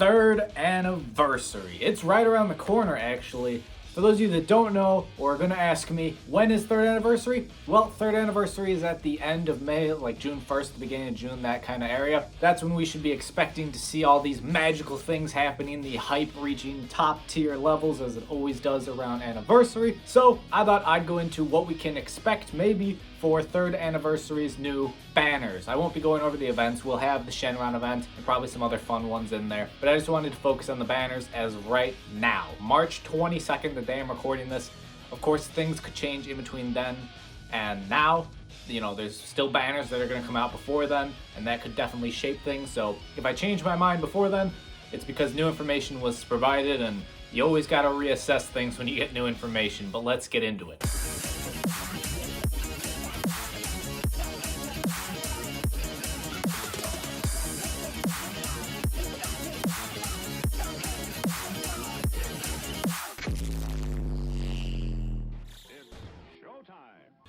3rd anniversary. It's right around the corner, actually. For those of you that don't know or are going to ask me, when is 3rd anniversary? Well, 3rd anniversary is at the end of May, like June 1st, the beginning of June, that kind of area. That's when we should be expecting to see all these magical things happening, the hype reaching top tier levels as it always does around anniversary. So I thought I'd go into what we can expect maybe for 3rd anniversary's new banners. I won't be going over the events. We'll have the Shenron event and probably some other fun ones in there. But I just wanted to focus on the banners as right now. March 22nd, the day I'm recording this. Of course, things could change in between then and now. You know, there's still banners that are going to come out before then, and that could definitely shape things. So if I change my mind before then, it's because new information was provided, and you always got to reassess things when you get new information. But let's get into it.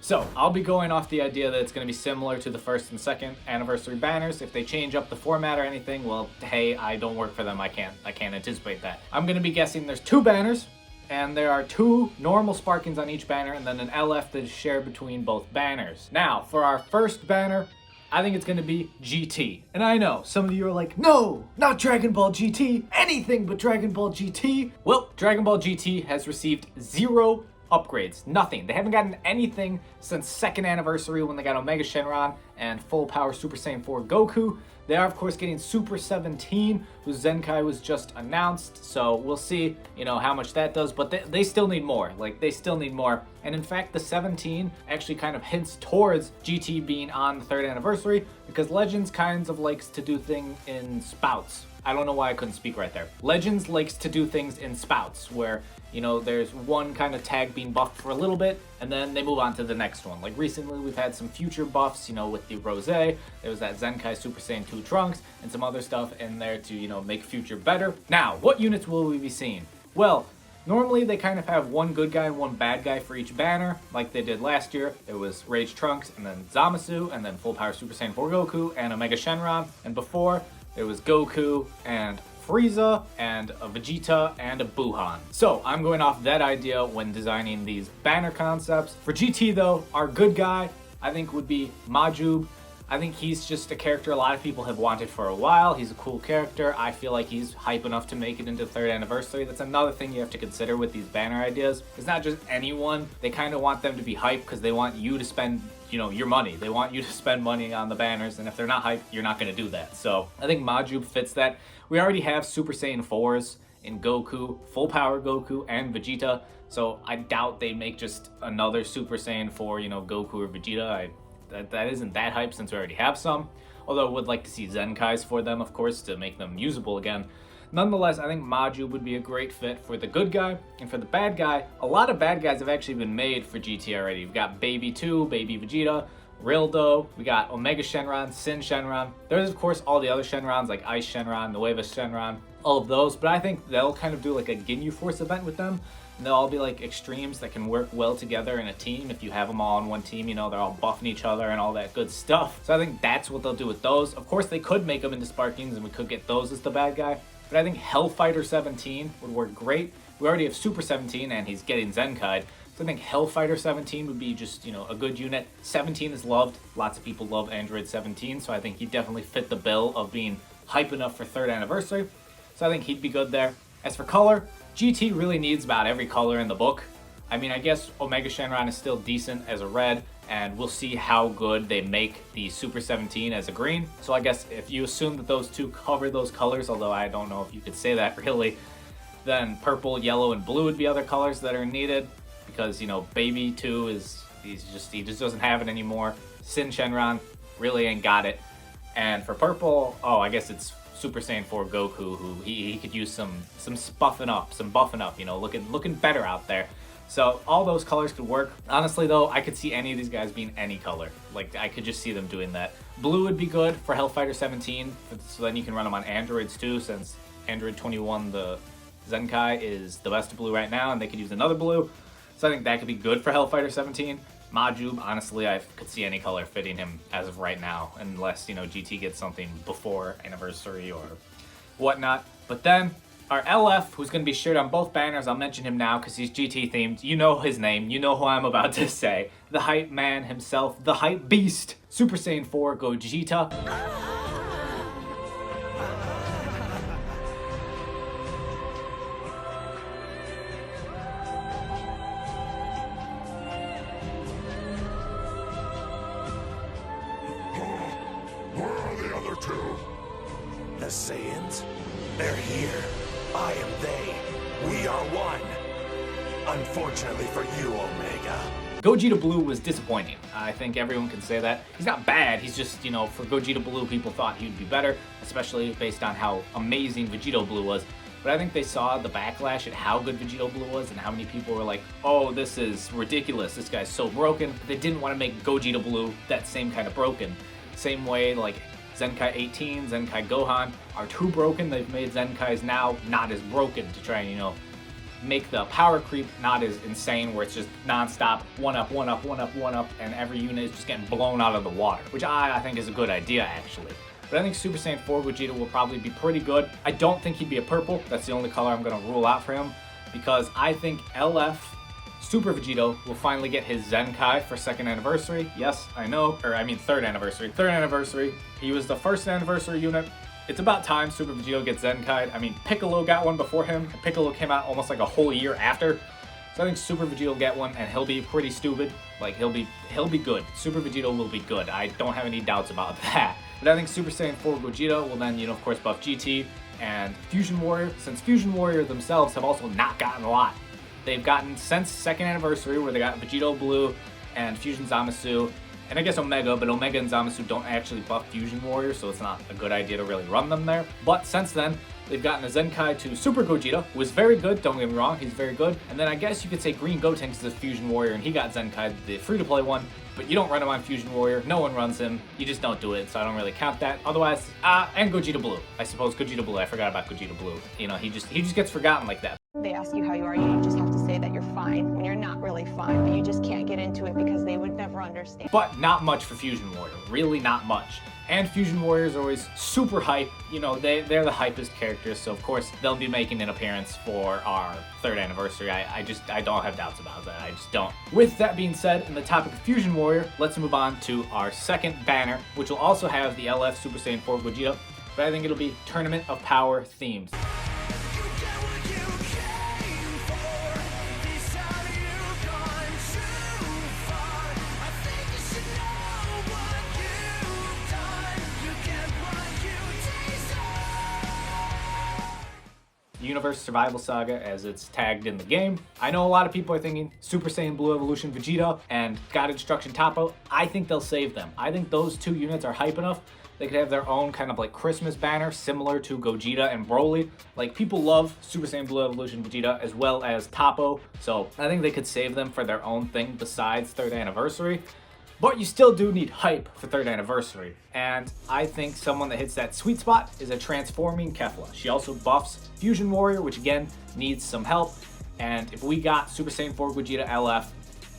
So, I'll be going off the idea that it's going to be similar to the 1st and 2nd anniversary banners. If they change up the format or anything, well, hey, I don't work for them. I can't anticipate that. I'm going to be guessing there's 2 banners, and there are 2 normal sparkings on each banner, and then an LF that is shared between both banners. Now, for our first banner, I think it's going to be GT. And I know, some of you are like, no, not Dragon Ball GT, anything but Dragon Ball GT. Well, Dragon Ball GT has received 0 upgrades, nothing. They haven't gotten anything since 2nd anniversary when they got Omega Shenron and full power Super Saiyan 4 Goku. They are of course getting Super 17, whose Zenkai was just announced, so we'll see, you know, how much that does, but they still need more. Like, they still need more. And in fact, the 17 actually kind of hints towards GT being on the 3rd anniversary, because Legends kinds of likes to do things in spouts. I don't know why I couldn't speak right there. Legends likes to do things in spouts, where, you know, there's one kind of tag being buffed for a little bit, and then they move on to the next one. Like recently, we've had some future buffs, you know, with the Rose. There was that Zenkai Super Saiyan 2 Trunks, and some other stuff in there to, you know, make future better. Now, what units will we be seeing? Well, normally they kind of have one good guy and one bad guy for each banner, like they did last year. It was Rage Trunks, and then Zamasu, and then full power Super Saiyan 4 Goku, and Omega Shenron. And before, it was Goku and Frieza and a Vegeta and a Buhan. So I'm going off that idea when designing these banner concepts. For GT though, our good guy I think would be Majub. I think he's just a character a lot of people have wanted for a while. He's a cool character. I feel like he's hype enough to make it into 3rd anniversary. That's another thing you have to consider with these banner ideas. It's not just anyone. They kind of want them to be hype because they want you to spend, you know, your money. They want you to spend money on the banners, and if they're not hype, you're not going to do that. So I think Majub fits that. We already have Super Saiyan 4s in Goku, full power Goku, and Vegeta. So I doubt they make just another Super Saiyan 4, you know, Goku or Vegeta. That isn't that hype since we already have some. Although I would like to see Zenkais for them, of course, to make them usable again. Nonetheless, I think Majub would be a great fit for the good guy. And for the bad guy, a lot of bad guys have actually been made for GT already. We've got Baby 2, Baby Vegeta, Rildo, we got Omega Shenron, Sin Shenron. There's of course all the other Shenrons like Ice Shenron, Nueva Shenron, all of those. But I think they'll kind of do like a Ginyu Force event with them. And they'll all be like extremes that can work well together in a team. If you have them all on one team, you know, they're all buffing each other and all that good stuff. So I think that's what they'll do with those. Of course, they could make them into Sparkings and we could get those as the bad guy. But I think Hellfighter 17 would work great. We already have Super 17 and he's getting Zenkai'd. So I think Hellfighter 17 would be just, you know, a good unit. 17 is loved. Lots of people love Android 17. So I think he'd definitely fit the bill of being hype enough for 3rd anniversary. So I think he'd be good there. As for color, GT really needs about every color in the book. I mean, I guess Omega Shenron is still decent as a red, and we'll see how good they make the Super 17 as a green. So I guess if you assume that those two cover those colors, although I don't know if you could say that really, then purple, yellow, and blue would be other colors that are needed, because, you know, Baby 2 he just doesn't have it anymore. Sin Shenron really ain't got it. And for purple, I guess it's Super Saiyan 4 Goku, who he could use some buffing up, you know, looking better out there. So all those colors could work. Honestly though, I could see any of these guys being any color. Like, I could just see them doing that. Blue would be good for Hellfighter 17, so then you can run them on Androids too, since Android 21, the Zenkai, is the best blue right now, and they could use another blue. So I think that could be good for Hellfighter 17. Majub, honestly, I could see any color fitting him as of right now, unless, you know, GT gets something before anniversary or whatnot. But then our LF, who's going to be shared on both banners, I'll mention him now because he's GT themed. You know his name. You know who I'm about to say. The hype man himself, the hype beast, Super Saiyan 4 Gogeta. Where are the other two? The Saiyans? They're here. I am they. We are one. Unfortunately for you, Omega. Gogeta Blue was disappointing. I think everyone can say that. He's not bad, he's just, you know, for Gogeta Blue, people thought he would be better, especially based on how amazing Vegito Blue was. But I think they saw the backlash at how good Vegito Blue was and how many people were like, oh, this is ridiculous, this guy's so broken. But they didn't want to make Gogeta Blue that same kind of broken. Same way, like, Zenkai 18, Zenkai Gohan are too broken. They've made Zenkais now not as broken to try and, you know, make the power creep not as insane where it's just non-stop 1-up, 1-up, 1-up, 1-up, and every unit is just getting blown out of the water, which I think is a good idea, actually. But I think Super Saiyan 4 Gogeta will probably be pretty good. I don't think he'd be a purple. That's the only color I'm going to rule out for him, because I think LF Super Vegito will finally get his Zenkai for 2nd anniversary. Yes, I know, or I mean 3rd anniversary. 3rd anniversary. He was the 1st anniversary unit. It's about time Super Vegito gets Zenkai'd. I mean, Piccolo got one before him. Piccolo came out almost like a whole year after. So I think Super Vegito will get one, and he'll be pretty stupid. Like, he'll be good. Super Vegito will be good. I don't have any doubts about that. But I think Super Saiyan 4 Gogeta will then, you know, of course, buff GT and Fusion Warrior, since Fusion Warrior themselves have also not gotten a lot. They've gotten since 2nd anniversary, where they got Vegito Blue and Fusion Zamasu, and I guess Omega, but Omega and Zamasu don't actually buff Fusion Warrior, so it's not a good idea to really run them there. But since then, they've gotten a Zenkai to Super Gogeta, who is very good, don't get me wrong, he's very good. And then I guess you could say Green Gotenks is a Fusion Warrior, and he got Zenkai, the free-to-play one, but you don't run him on Fusion Warrior, no one runs him, you just don't do it, so I don't really count that. Otherwise, and Gogeta Blue, I suppose Gogeta Blue, I forgot about Gogeta Blue. You know, he just gets forgotten like that. They ask you how you are, you just have to say that you're fine when you're not really fine, but you just can't get into it because they would never understand. But not much for Fusion Warrior, really not much. And Fusion Warriors are always super hype. You know, they're the hypest characters, so of course they'll be making an appearance for our 3rd anniversary. I don't have doubts about that, I just don't. With that being said, in the topic of Fusion Warrior, let's move on to our 2nd banner, which will also have the LF Super Saiyan 4 Gogeta, but I think it'll be Tournament of Power themed. Universe Survival Saga, as it's tagged in the game. I know a lot of people are thinking Super Saiyan Blue Evolution Vegeta and God Instruction Toppo. I think they'll save them. I think those two units are hype enough. They could have their own kind of like Christmas banner, similar to Gogeta and Broly. Like, people love Super Saiyan Blue Evolution Vegeta as well as Toppo, so I think they could save them for their own thing besides 3rd anniversary. But you still do need hype for 3rd anniversary. And I think someone that hits that sweet spot is a transforming Kefla. She also buffs Fusion Warrior, which again needs some help. And if we got Super Saiyan 4 Gogeta LF,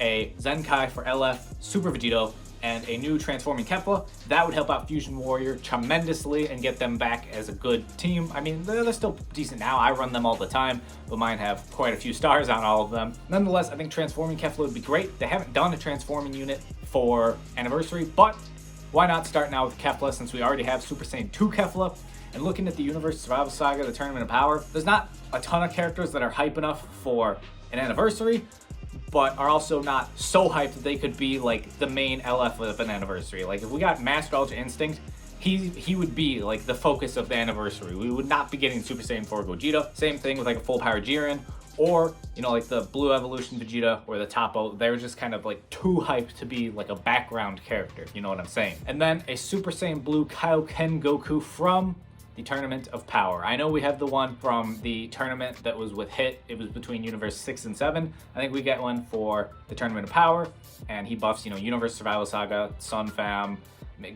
a Zenkai for LF, Super Vegito, and a new transforming Kefla, that would help out Fusion Warrior tremendously and get them back as a good team. I mean, they're still decent now. I run them all the time, but mine have quite a few stars on all of them. Nonetheless, I think transforming Kefla would be great. They haven't done a transforming unit for anniversary, but why not start now with Kefla, since we already have Super Saiyan 2 Kefla? And looking at the Universe Survival Saga, the Tournament of Power, there's not a ton of characters that are hype enough for an anniversary, but are also not so hyped that they could be like the main LF of an anniversary. Like, if we got Master Ultra Instinct, he would be like the focus of the anniversary. We would not be getting Super Saiyan 4 Gogeta. Same thing with like a full power Jiren, or, you know, like the Blue Evolution Vegeta or the Toppo. They're just kind of like too hyped to be like a background character, you know what I'm saying? And then a Super Saiyan Blue Kaioken Goku from the Tournament of Power. I know we have the one from the tournament that was with Hit. It was between Universe 6 and 7. I think we get one for the Tournament of Power, and he buffs, you know, Universe Survival Saga, Sun Fam,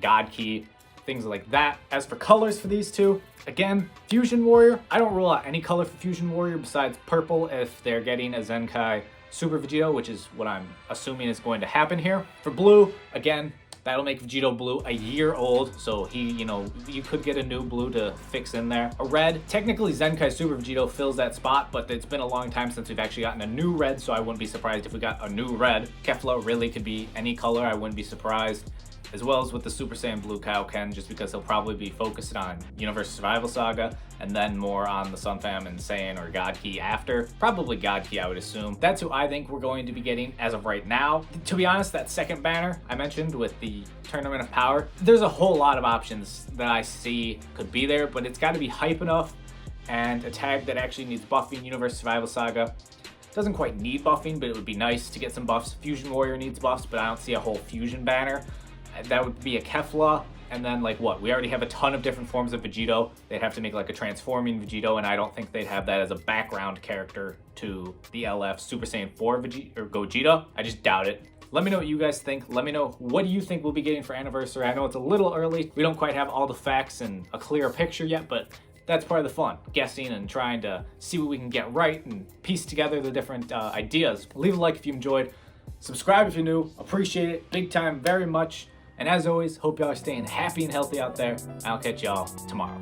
God Key, things like that. As for colors for these two, again, Fusion Warrior, I don't rule out any color for Fusion Warrior besides purple if they're getting a Zenkai Super Vegito, which is what I'm assuming is going to happen here. For blue, again, That'll make Vegito Blue a year old, so he, you could get a new blue to fix in there. A red, technically Zenkai Super Vegito fills that spot, but it's been a long time since we've actually gotten a new red, so I wouldn't be surprised if we got a new red. Kefla really could be any color, I wouldn't be surprised. As well as with the Super Saiyan Blue Kaioken, just because he'll probably be focused on Universe Survival Saga, and then more on the Sun Famine Saiyan or God Ki after. Probably God Ki, I would assume. That's who I think we're going to be getting as of right now. To be honest, that second banner I mentioned with the Tournament of Power, there's a whole lot of options that I see could be there, but it's got to be hype enough and a tag that actually needs buffing. Universe Survival Saga doesn't quite need buffing, but it would be nice to get some buffs. Fusion Warrior needs buffs, but I don't see a whole fusion banner. That would be a Kefla, and then like what? We already have a ton of different forms of Vegito. They'd have to make like a transforming Vegito, and I don't think they'd have that as a background character to the LF Super Saiyan 4 Gogeta. I just doubt it. Let me know what you guys think. Let me know what do you think we'll be getting for Anniversary. I know it's a little early. We don't quite have all the facts and a clear picture yet, but that's part of the fun, guessing and trying to see what we can get right and piece together the different ideas. Leave a like if you enjoyed. Subscribe if you're new. Appreciate it big time, very much. And as always, hope y'all are staying happy and healthy out there. I'll catch y'all tomorrow.